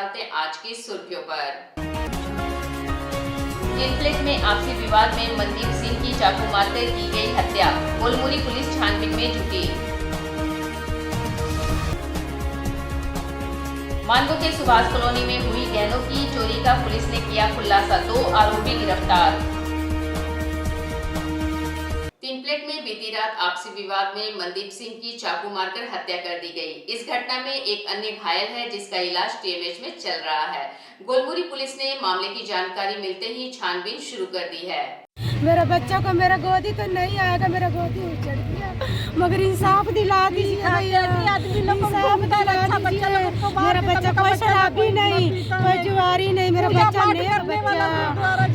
बताते हैं आज की सुर्खियों पर। टिनप्लेट में आपसी विवाद में मनदीप सिंह की चाकू मारकर की गई हत्या, गोलमुरी पुलिस छानबीन में जुटी। मानगो के सुभाष कॉलोनी में हुई गहनों की चोरी का पुलिस ने किया खुलासा, 2 आरोपी गिरफ्तार। टिनप्लेट में बीती रात आपसी विवाद में मनदीप सिंह की चाकू मारकर हत्या कर दी गई। इस घटना में एक अन्य घायल है जिसका इलाज टीएमएच में चल रहा है। गोलमुरी पुलिस ने मामले की जानकारी मिलते ही छानबीन शुरू कर दी है। मेरा बच्चा को मेरा गोदी तो नहीं आएगा, मेरा गोदी उजड़ गया, मगर इंसाफ दिला दीजिए भैया, इंसाफ दिला दीजिए। मेरा बच्चा कोई शराबी नहीं, कोई जुआरी नहीं, मेरा बच्चा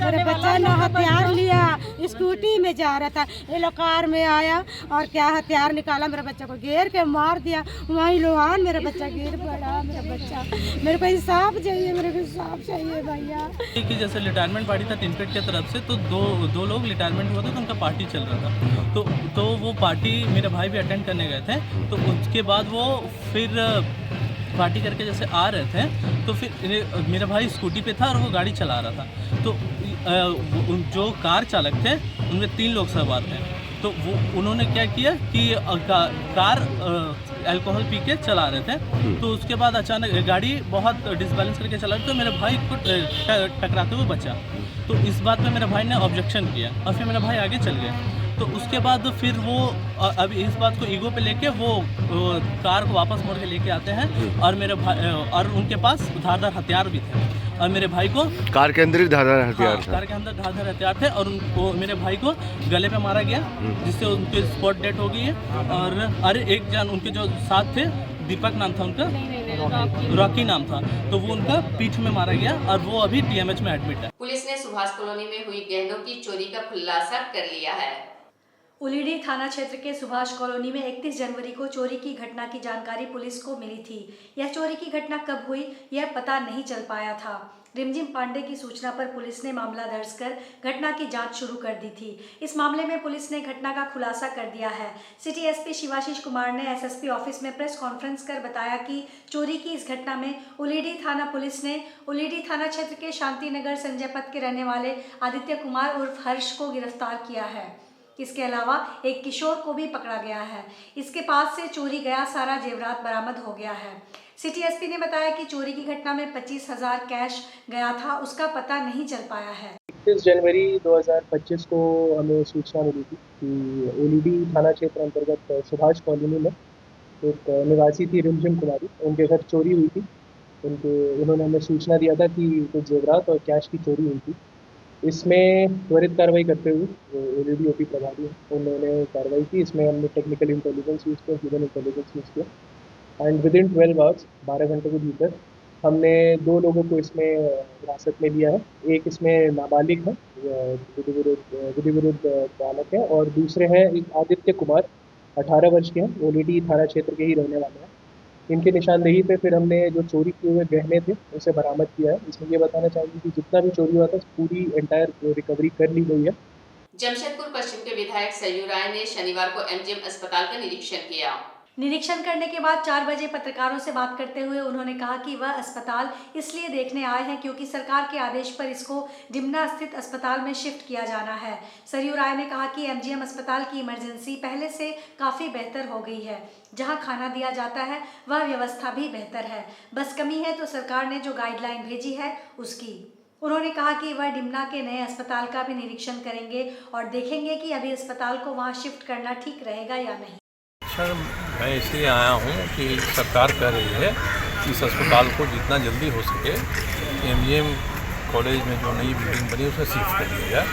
मेरा बच्चा ने हथियार लिया, स्कूटी में जा रहा था, ये लोग कार में आया और क्या हथियार निकाला, मेरे बच्चा को घेर के मार दिया, वहीं लोहान मेरा बच्चा गिर पड़ा। मेरा बच्चा, मेरे को इंसाफ चाहिए, मेरे को इंसाफ चाहिए भैया। कि जैसे रिटायरमेंट पार्टी था टिनप्लेट की तरफ से, तो दो लोग रिटायरमेंट हुआ था तो उनका पार्टी चल रहा था, तो वो पार्टी मेरे भाई भी अटेंड करने गए थे। तो उसके बाद वो फिर पार्टी करके जैसे आ रहे थे तो फिर मेरा भाई स्कूटी पे था और वो गाड़ी चला रहा था। तो जो कार चालक थे उनमें 3 लोग सवार थे। तो वो उन्होंने क्या किया कि कार अल्कोहल पी के चला रहे थे। तो उसके बाद अचानक गाड़ी बहुत डिसबैलेंस करके चला रही, तो मेरे भाई को टकराते हुए बचा। तो इस बात पे मेरे भाई ने ऑब्जेक्शन किया और फिर मेरा भाई आगे चल गए। तो उसके बाद फिर वो अभी इस बात को ईगो पे लेके वो कार को वापस मोड़ के लेके आते हैं और मेरे भाई और उनके पास धारदार हथियार भी थे और मेरे भाई को कार के अंदर ही धारदार हथियार थे। कार के अंदर धारदार हथियार थे और उनको मेरे भाई को गले पे मारा गया जिससे उनकी स्पॉट डेथ हो गई है। और अरे एक जन उनके जो साथ थे, दीपक नाम था उनका, रॉकी नाम था, तो वो उनका पीठ में मारा गया और वो अभी टीएमएच में एडमिट है। पुलिस ने सुभाष कॉलोनी में हुई गहनों की चोरी का खुलासा कर लिया है। उलीडी थाना क्षेत्र के सुभाष कॉलोनी में 31 जनवरी को चोरी की घटना की जानकारी पुलिस को मिली थी। यह चोरी की घटना कब हुई यह पता नहीं चल पाया था। रिमझिम पांडे की सूचना पर पुलिस ने मामला दर्ज कर घटना की जांच शुरू कर दी थी। इस मामले में पुलिस ने घटना का खुलासा कर दिया है। सिटी एसपी शिवाशीष कुमार ने एसएसपी ऑफिस में प्रेस कॉन्फ्रेंस कर बताया कि चोरी की इस घटना में उलीडी थाना पुलिस ने उलीडी थाना क्षेत्र के शांतिनगर संजय पथ के रहने वाले आदित्य कुमार उर्फ हर्ष को गिरफ्तार किया है। इसके अलावा एक किशोर को भी पकड़ा गया है। इसके पास से चोरी गया सारा जेवरात बरामद हो गया है। सिटी एसपी ने बताया कि चोरी की घटना में 25,000 कैश गया था, उसका पता नहीं चल पाया है। 31 जनवरी 2025 को हमें सूचना मिली थी कि ओलीडी थाना क्षेत्र अंतर्गत सुभाष कॉलोनी में एक निवासी थी रिमझिम कुमारी, उनके घर चोरी हुई थी। उन्होंने हमें सूचना दिया था कि कुछ जेवरात और कैश की चोरी हुई थी। इसमें त्वरित कार्रवाई करते हुए ओलीडी ओपी प्रभारी उन्होंने कार्रवाई की। इसमें हमने टेक्निकल इंटेलिजेंस यूज़ किया, ह्यूमन इंटेलिजेंस यूज़ किया एंड विद इन 12 आवर्स 12 घंटे के भीतर हमने 2 लोगों को इसमें हिरासत में लिया है। एक इसमें नाबालिग है, विधि विरुद्ध बालक है, और दूसरे हैं एक आदित्य कुमार 18 वर्ष के हैं, ओलीडी थाना क्षेत्र के ही रहने वाले हैं। इनकी निशानदेही पे फिर हमने जो चोरी किए हुए गहने थे उसे बरामद किया है। इसमें ये बताना चाहूँगी कि जितना भी चोरी हुआ था पूरी एंटायर रिकवरी कर ली गई है। जमशेदपुर पश्चिम के विधायक सरयू राय ने शनिवार को एमजीएम अस्पताल का निरीक्षण किया। निरीक्षण करने के बाद 4 बजे पत्रकारों से बात करते हुए उन्होंने कहा कि वह अस्पताल इसलिए देखने आए हैं क्योंकि सरकार के आदेश पर इसको डिमना स्थित अस्पताल में शिफ्ट किया जाना है। सरयू राय ने कहा कि एमजीएम अस्पताल की इमरजेंसी पहले से काफ़ी बेहतर हो गई है। जहां खाना दिया जाता है वह व्यवस्था भी बेहतर है, बस कमी है तो सरकार ने जो गाइडलाइन भेजी है उसकी। उन्होंने कहा कि वह डिमना के नए अस्पताल का भी निरीक्षण करेंगे और देखेंगे कि अभी अस्पताल को वहां शिफ्ट करना ठीक रहेगा या नहीं। सर, मैं इसलिए आया हूँ कि सरकार कह रही है कि इस अस्पताल को जितना जल्दी हो सके एमजीएम कॉलेज में जो नई बिल्डिंग बनी उसमें शिफ्ट कर दिया जाए।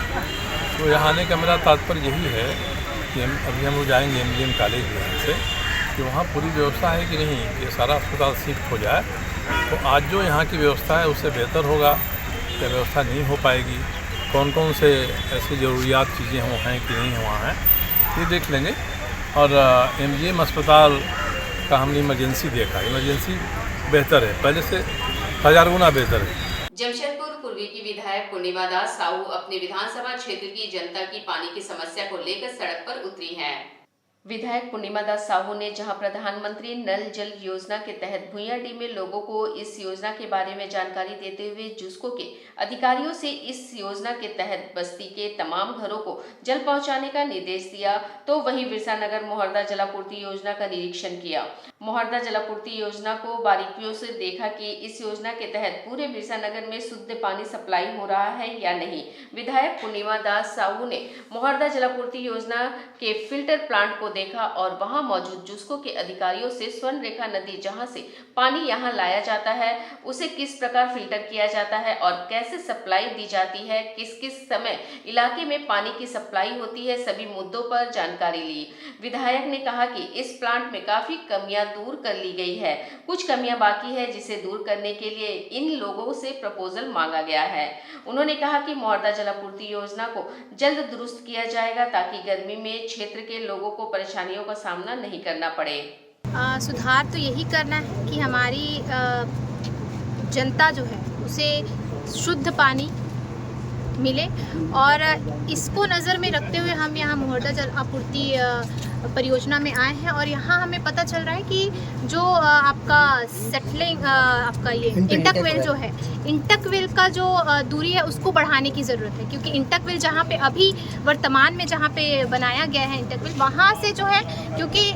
तो यहाँ आने का मेरा तात्पर्य यही है कि अभी हम लोग जाएंगे एमजीएम कॉलेज में यहाँ से कि वहाँ पूरी व्यवस्था है कि नहीं, कि सारा अस्पताल शिफ्ट हो जाए। तो आज जो यहाँ की व्यवस्था है उससे बेहतर होगा या व्यवस्था नहीं हो पाएगी, कौन कौन से ऐसी ज़रूरियात चीज़ें वहाँ हैं कि नहीं वहाँ हैं, ये देख लेंगे। और एमजीएम अस्पताल का हमने इमरजेंसी देखा, इमरजेंसी बेहतर है, पहले से 1000 गुना बेहतर है। जमशेदपुर पूर्वी की विधायक पूर्णिमा दास साहू अपने विधानसभा क्षेत्र की जनता की पानी की समस्या को लेकर सड़क पर उतरी हैं। विधायक पूर्णिमा दास साहू ने जहां प्रधानमंत्री नल जल योजना के तहत भुइयाडीह में लोगों को इस योजना के बारे में जानकारी देते हुए जुस्को के अधिकारियों से इस योजना के तहत बस्ती के तमाम घरों को जल पहुंचाने का निर्देश दिया, तो वहीं बिरसानगर मोहर्दा जलापूर्ति योजना का निरीक्षण किया। मोहर्दा जलापूर्ति योजना को बारीकियों से देखा कि इस योजना के तहत पूरे बिरसानगर में शुद्ध पानी सप्लाई हो रहा है या नहीं। विधायक पूर्णिमा दास साहू ने मोहर्दा जलापूर्ति योजना के फिल्टर प्लांट को देखा और वहां मौजूद जुस्को के अधिकारियों से स्वर्ण रेखा नदी जहां से पानी यहां लाया जाता है उसे किस प्रकार फिल्टर किया जाता है और कैसे सप्लाई दी जाती है, किस किस समय इलाके में पानी की सप्लाई होती है, सभी मुद्दों पर जानकारी ली। विधायक ने कहा कि इस प्लांट में काफी कमियां दूर कर ली गई है, कुछ कमियां बाकी है जिसे दूर करने के लिए इन लोगों से प्रपोजल मांगा गया है। उन्होंने कहा कि मोहर्दा जलापूर्ति योजना को जल्द दुरुस्त किया जाएगा ताकि गर्मी में क्षेत्र के लोगों को परेशानियों का सामना नहीं करना पड़े। सुधार तो यही करना है कि हमारी जनता जो है उसे शुद्ध पानी मिले और इसको नज़र में रखते हुए हम यहाँ मोहर्दा जल आपूर्ति परियोजना में आए हैं और यहाँ हमें पता चल रहा है कि जो आपका सेटलिंग आपका ये इंटकवेल जो है, इंटकवेल का जो दूरी है उसको बढ़ाने की ज़रूरत है, क्योंकि इंटकवेल जहाँ पे अभी वर्तमान में जहाँ पे बनाया गया है इंटकवेल, वहाँ से जो है क्योंकि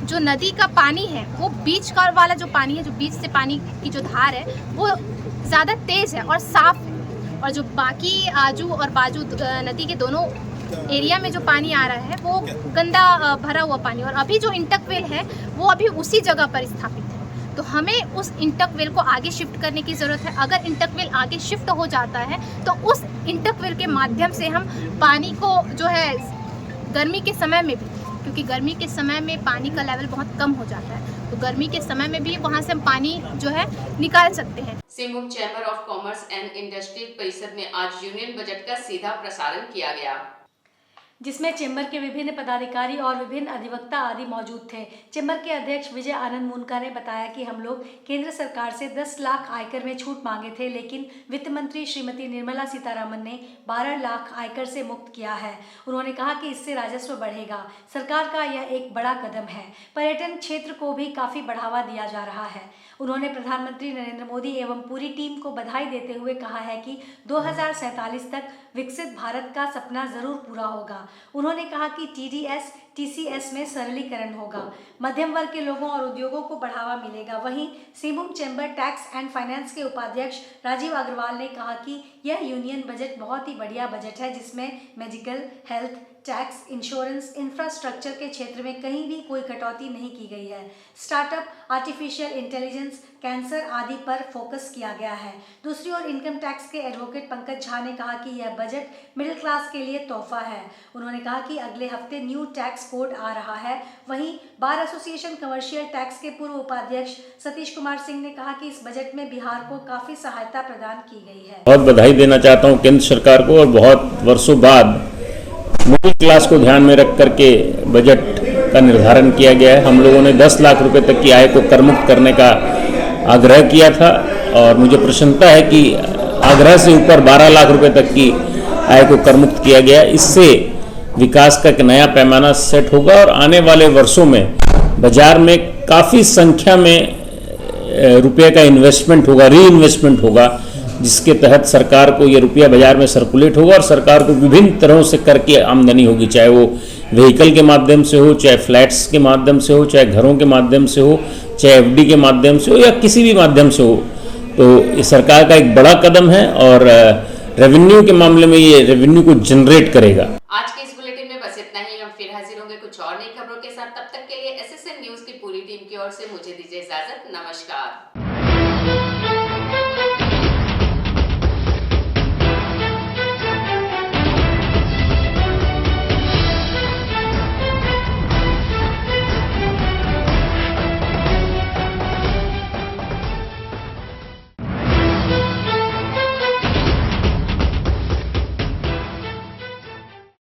जो नदी का पानी है वो बीच का वाला जो पानी है, जो बीच से पानी की जो धार है वो ज़्यादा तेज़ है और साफ़ है, और जो बाकी आजू और बाजू नदी के दोनों एरिया में जो पानी आ रहा है वो गंदा भरा हुआ पानी, और अभी जो इंटकवेल है वो अभी उसी जगह पर स्थापित है। तो हमें उस इंटकवेल को आगे शिफ्ट करने की ज़रूरत है। अगर इंटकवेल आगे शिफ्ट हो जाता है तो उस इंटकवेल के माध्यम से हम पानी को जो है गर्मी के समय में भी, क्योंकि गर्मी के समय में पानी का लेवल बहुत कम हो जाता है, तो गर्मी के समय में भी वहाँ से हम पानी जो है निकाल सकते हैं। Singhbhum chamber of commerce and industry परिषद में आज यूनियन बजट का सीधा प्रसारण किया गया, जिसमें चैम्बर के विभिन्न पदाधिकारी और विभिन्न अधिवक्ता आदि मौजूद थे। चैम्बर के अध्यक्ष विजय आनंद मुनका ने बताया कि हम लोग केंद्र सरकार से 10 लाख आयकर में छूट मांगे थे, लेकिन वित्त मंत्री श्रीमती निर्मला सीतारमन ने 12 लाख आयकर से मुक्त किया है। उन्होंने कहा कि इससे राजस्व बढ़ेगा। सरकार का यह एक बड़ा कदम है। पर्यटन क्षेत्र को भी काफ़ी बढ़ावा दिया जा रहा है। उन्होंने प्रधानमंत्री नरेंद्र मोदी एवं पूरी टीम को बधाई देते हुए कहा है कि 2047 तक विकसित भारत का सपना जरूर पूरा होगा। उन्होंने कहा कि TDS TCS में सरलीकरण होगा, मध्यम वर्ग के लोगों और उद्योगों को बढ़ावा मिलेगा। वहीं Singhbhum chamber tax and finance के उपाध्यक्ष राजीव अग्रवाल ने कहा कि यह यूनियन बजट बहुत ही बढ़िया बजट है, जिसमें medical, health, tax, insurance, infrastructure के क्षेत्र में कहीं भी कोई कटौती नहीं की गई है। स्टार्टअप, आर्टिफिशियल इंटेलिजेंस, कैंसर आदि पर फोकस किया गया है। दूसरी ओर इनकम टैक्स के एडवोकेट पंकज झा ने कहा कि यह बजट मिडिल क्लास के लिए तोहफा है। उन्होंने कहा कि अगले हफ्ते न्यू टैक्स कोड आ रहा है। वहीं बार एसोसिएशन कमर्शियल टैक्स के पूर्व उपाध्यक्ष सतीश कुमार सिंह ने कहा कि इस बजट में बिहार को काफी सहायता प्रदान की गई है। बहुत बधाई देना चाहता हूं केंद्र सरकार को, और बहुत वर्षों बाद मिडिल क्लास को ध्यान में रख करके बजट का निर्धारण किया गया है। हम लोगों ने 10 लाख रुपए तक की आय को करमुक्त करने का आग्रह किया था, और मुझे प्रसन्नता है कि आग्रह से ऊपर 12 लाख रुपए तक की आय को करमुक्त किया गया। इससे विकास का एक नया पैमाना सेट होगा और आने वाले वर्षों में बाजार में काफ़ी संख्या में रुपये का इन्वेस्टमेंट होगा, री इन्वेस्टमेंट होगा, जिसके तहत सरकार को ये रुपया बाजार में सर्कुलेट होगा और सरकार को विभिन्न तरहों से कर की आमदनी होगी, चाहे वो व्हीकल के माध्यम से हो, चाहे फ्लैट्स के माध्यम से हो, चाहे घरों के माध्यम से हो, चाहे FD के माध्यम से हो, या किसी भी माध्यम से हो। तो ये सरकार का एक बड़ा कदम है और रेवेन्यू के मामले में ये रेवेन्यू को जनरेट करेगा। आज के इस बुलेटिन में बस इतना ही। हम फिर हाजिर होंगे कुछ और नई खबरों के साथ। तब तक के लिए SSN न्यूज की पूरी टीम की ओर से मुझे दीजिए इजाजत। नमस्कार।